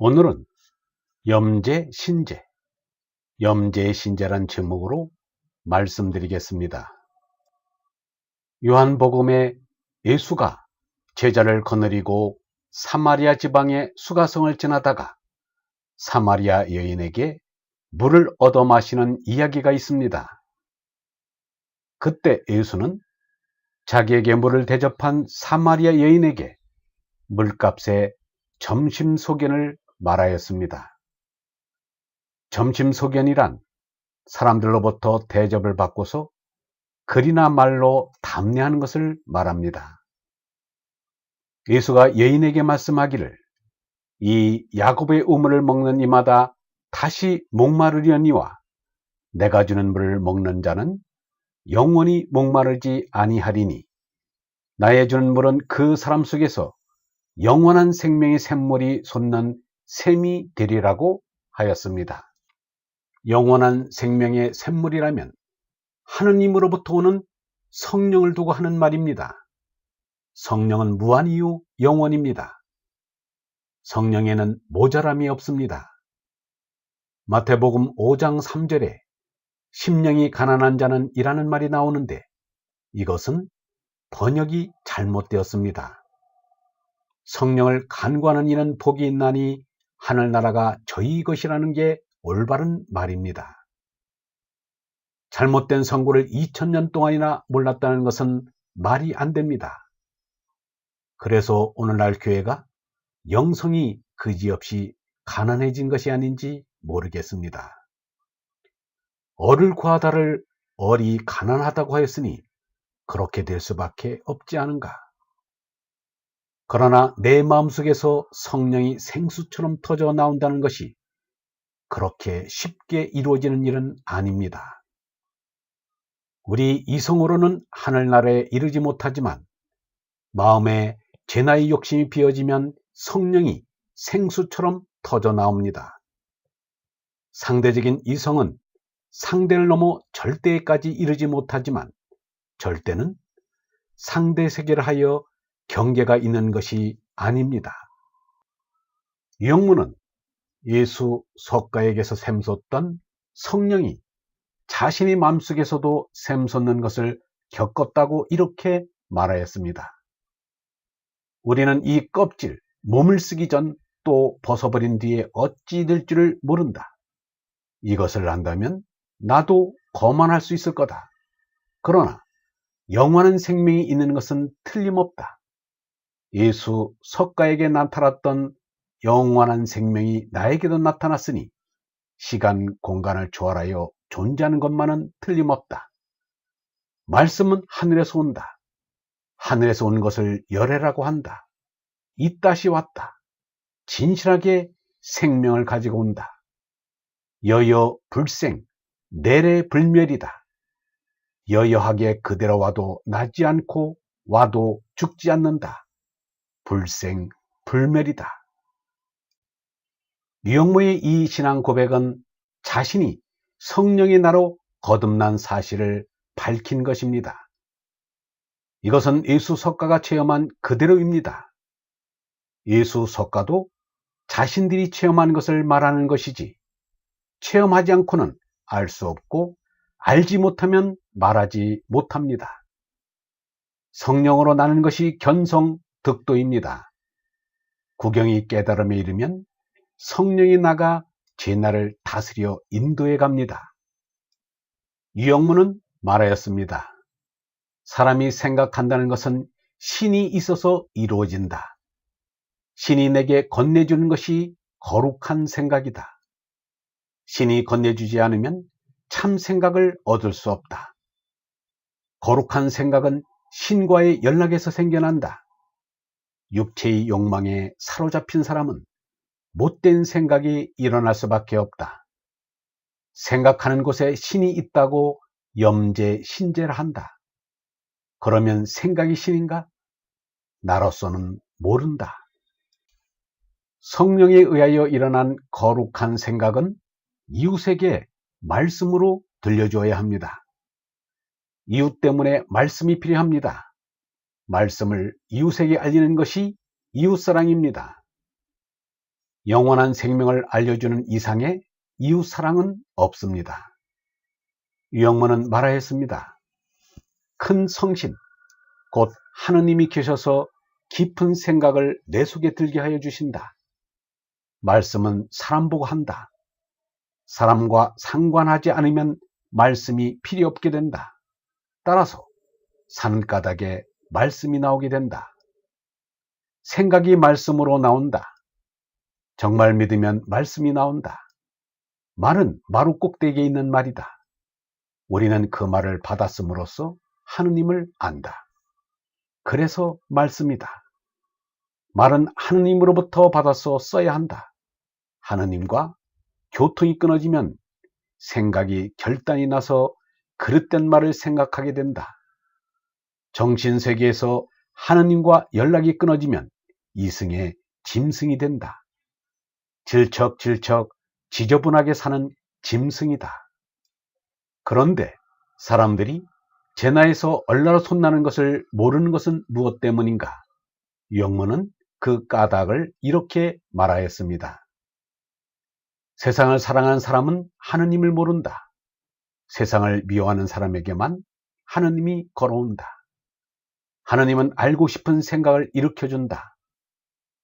오늘은 염제, 신제, 염제의 신제란 제목으로 말씀드리겠습니다. 요한복음에 예수가 제자를 거느리고 사마리아 지방의 수가성을 지나다가 사마리아 여인에게 물을 얻어 마시는 이야기가 있습니다. 그때 예수는 자기에게 물을 대접한 사마리아 여인에게 물값의 점심소견을 말하였습니다. 점심소견이란 사람들로부터 대접을 받고서 글이나 말로 답례하는 것을 말합니다. 예수가 여인에게 말씀하기를 이 야곱의 우물을 먹는 이마다 다시 목마르려니와 내가 주는 물을 먹는 자는 영원히 목마르지 아니하리니 나의 주는 물은 그 사람 속에서 영원한 생명의 샘물이 솟는 샘이 되리라고 하였습니다. 영원한 생명의 샘물이라면 하느님으로부터 오는 성령을 두고 하는 말입니다. 성령은 무한이유 영원입니다. 성령에는 모자람이 없습니다. 마태복음 5장 3절에 심령이 가난한 자는 이라는 말이 나오는데 이것은 번역이 잘못되었습니다. 성령을 간구하는 이는 복이 있나니 하늘나라가 저희 것이라는 게 올바른 말입니다. 잘못된 선고를 2000년 동안이나 몰랐다는 것은 말이 안 됩니다. 그래서 오늘날 교회가 영성이 그지없이 가난해진 것이 아닌지 모르겠습니다. 어를 구하다를 얼이 가난하다고 하였으니 그렇게 될 수밖에 없지 않은가. 그러나 내 마음속에서 성령이 생수처럼 터져 나온다는 것이 그렇게 쉽게 이루어지는 일은 아닙니다. 우리 이성으로는 하늘나라에 이르지 못하지만 마음에 제 나이 욕심이 비어지면 성령이 생수처럼 터져 나옵니다. 상대적인 이성은 상대를 넘어 절대까지 이르지 못하지만 절대는 상대 세계를 하여 경계가 있는 것이 아닙니다. 영문은 예수 석가에게서 샘솟던 성령이 자신의 마음속에서도 샘솟는 것을 겪었다고 이렇게 말하였습니다. 우리는 이 껍질, 몸을 쓰기 전 또 벗어버린 뒤에 어찌 될 줄을 모른다. 이것을 안다면 나도 거만할 수 있을 거다. 그러나 영원한 생명이 있는 것은 틀림없다. 예수 석가에게 나타났던 영원한 생명이 나에게도 나타났으니 시간, 공간을 초월하여 존재하는 것만은 틀림없다. 말씀은 하늘에서 온다. 하늘에서 온 것을 열애라고 한다. 이따시 왔다. 진실하게 생명을 가지고 온다. 여여 불생, 내래 불멸이다. 여여하게 그대로 와도 나지 않고 와도 죽지 않는다. 불생, 불멸이다. 유영모의 이 신앙 고백은 자신이 성령의 나로 거듭난 사실을 밝힌 것입니다. 이것은 예수 석가가 체험한 그대로입니다. 예수 석가도 자신들이 체험한 것을 말하는 것이지 체험하지 않고는 알 수 없고 알지 못하면 말하지 못합니다. 성령으로 나는 것이 견성, 득도입니다. 구경이 깨달음에 이르면 성령이 나가 제 나를 다스려 인도해 갑니다. 유영문은 말하였습니다. 사람이 생각한다는 것은 신이 있어서 이루어진다. 신이 내게 건네주는 것이 거룩한 생각이다. 신이 건네주지 않으면 참 생각을 얻을 수 없다. 거룩한 생각은 신과의 연락에서 생겨난다. 육체의 욕망에 사로잡힌 사람은 못된 생각이 일어날 수밖에 없다. 생각하는 곳에 신이 있다고 염제, 신제를 한다. 그러면 생각이 신인가? 나로서는 모른다. 성령에 의하여 일어난 거룩한 생각은 이웃에게 말씀으로 들려주어야 합니다. 이웃 때문에 말씀이 필요합니다. 말씀을 이웃에게 알리는 것이 이웃사랑입니다. 영원한 생명을 알려주는 이상의 이웃사랑은 없습니다. 유영모는 말하였습니다. 큰 성신, 곧 하느님이 계셔서 깊은 생각을 내 속에 들게 하여 주신다. 말씀은 사람 보고 한다. 사람과 상관하지 않으면 말씀이 필요 없게 된다. 따라서 산가닥에 말씀이 나오게 된다. 생각이 말씀으로 나온다. 정말 믿으면 말씀이 나온다. 말은 마루 꼭대기에 있는 말이다. 우리는 그 말을 받았음으로써 하느님을 안다. 그래서 말씀이다. 말은 하느님으로부터 받아서 써야 한다. 하느님과 교통이 끊어지면 생각이 결단이 나서 그릇된 말을 생각하게 된다. 정신세계에서 하느님과 연락이 끊어지면 이승의 짐승이 된다. 질척질척 지저분하게 사는 짐승이다. 그런데 사람들이 제 나에서 얼나라 손나는 것을 모르는 것은 무엇 때문인가? 유영모는 그 까닭을 이렇게 말하였습니다. 세상을 사랑하는 사람은 하느님을 모른다. 세상을 미워하는 사람에게만 하느님이 걸어온다. 하느님은 알고 싶은 생각을 일으켜준다.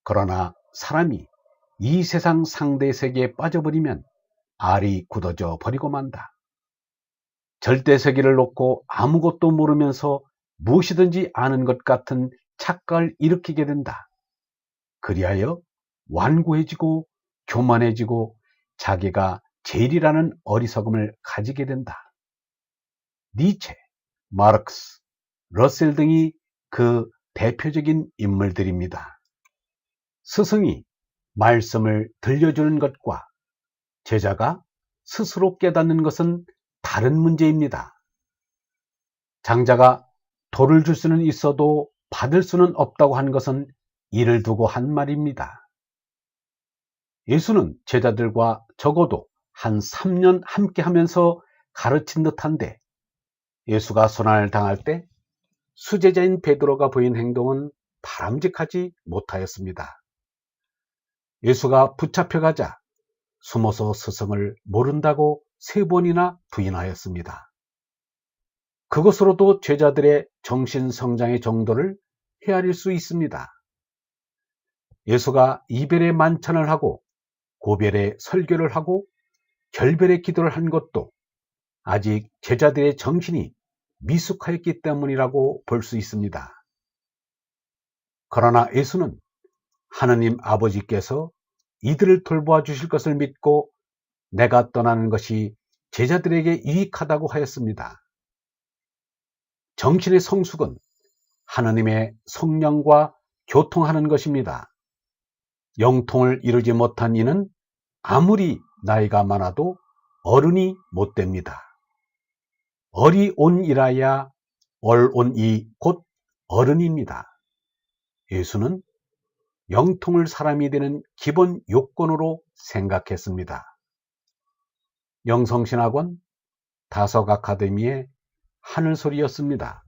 그러나 사람이 이 세상 상대 세계에 빠져버리면 알이 굳어져 버리고 만다. 절대 세계를 놓고 아무것도 모르면서 무엇이든지 아는 것 같은 착각을 일으키게 된다. 그리하여 완고해지고 교만해지고 자기가 제일이라는 어리석음을 가지게 된다. 니체, 마르크스, 러셀 등이 그 대표적인 인물들입니다. 스승이 말씀을 들려주는 것과 제자가 스스로 깨닫는 것은 다른 문제입니다. 장자가 돌을 줄 수는 있어도 받을 수는 없다고 한 것은 이를 두고 한 말입니다. 예수는 제자들과 적어도 한 3년 함께 하면서 가르친 듯한데 예수가 손안을 당할 때 수제자인 베드로가 보인 행동은 바람직하지 못하였습니다. 예수가 붙잡혀가자 숨어서 스승을 모른다고 3번이나 부인하였습니다. 그것으로도 제자들의 정신성장의 정도를 헤아릴 수 있습니다. 예수가 이별의 만찬을 하고 고별의 설교를 하고 결별의 기도를 한 것도 아직 제자들의 정신이 미숙하였기 때문이라고 볼 수 있습니다. 그러나 예수는 하느님 아버지께서 이들을 돌보아 주실 것을 믿고 내가 떠나는 것이 제자들에게 유익하다고 하였습니다. 정신의 성숙은 하느님의 성령과 교통하는 것입니다. 영통을 이루지 못한 이는 아무리 나이가 많아도 어른이 못 됩니다. 어리온이라야 얼온이 곧 어른입니다. 예수는 영통을 사람이 되는 기본 요건으로 생각했습니다. 영성신학원 다석 아카데미의 하늘소리였습니다.